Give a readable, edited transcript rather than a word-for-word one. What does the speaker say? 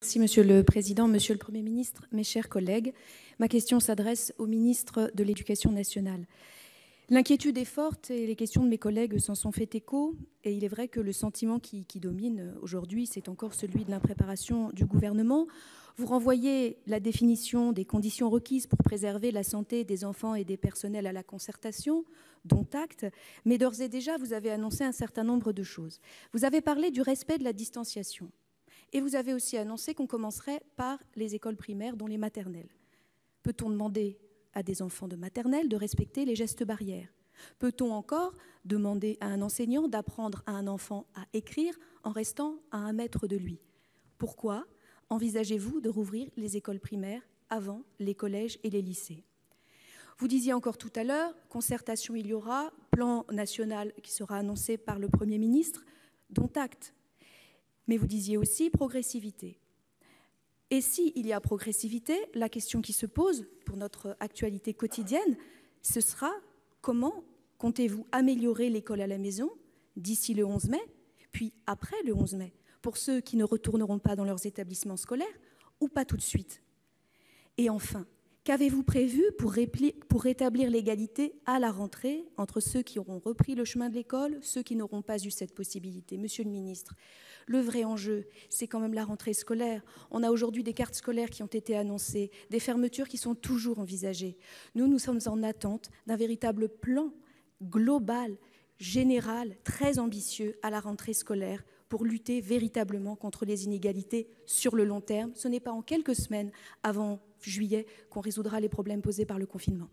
Merci Monsieur le Président, Monsieur le Premier ministre, mes chers collègues. Ma question s'adresse au ministre de l'Éducation nationale. L'inquiétude est forte et les questions de mes collègues s'en sont fait écho. Et il est vrai que le sentiment qui domine aujourd'hui, c'est encore celui de l'impréparation du gouvernement. Vous renvoyez la définition des conditions requises pour préserver la santé des enfants et des personnels à la concertation, dont acte, mais d'ores et déjà, vous avez annoncé un certain nombre de choses. Vous avez parlé du respect de la distanciation. Et vous avez aussi annoncé qu'on commencerait par les écoles primaires, dont les maternelles. Peut-on demander à des enfants de maternelle de respecter les gestes barrières? Peut-on encore demander à un enseignant d'apprendre à un enfant à écrire en restant à 1 mètre de lui? Pourquoi envisagez-vous de rouvrir les écoles primaires avant les collèges et les lycées? Vous disiez encore tout à l'heure, concertation il y aura, plan national qui sera annoncé par le Premier ministre, dont acte. Mais vous disiez aussi progressivité. Et s'il y a progressivité, la question qui se pose pour notre actualité quotidienne, ce sera comment comptez-vous améliorer l'école à la maison d'ici le 11 mai, puis après le 11 mai, pour ceux qui ne retourneront pas dans leurs établissements scolaires ou pas tout de suite? Et enfin, qu'avez-vous prévu pour rétablir l'égalité à la rentrée entre ceux qui auront repris le chemin de l'école, ceux qui n'auront pas eu cette possibilité? Monsieur le ministre, le vrai enjeu, c'est quand même la rentrée scolaire. On a aujourd'hui des cartes scolaires qui ont été annoncées, des fermetures qui sont toujours envisagées. Nous sommes en attente d'un véritable plan global, général, très ambitieux à la rentrée scolaire pour lutter véritablement contre les inégalités sur le long terme. Ce n'est pas en quelques semaines avant juillet qu'on résoudra les problèmes posés par le confinement.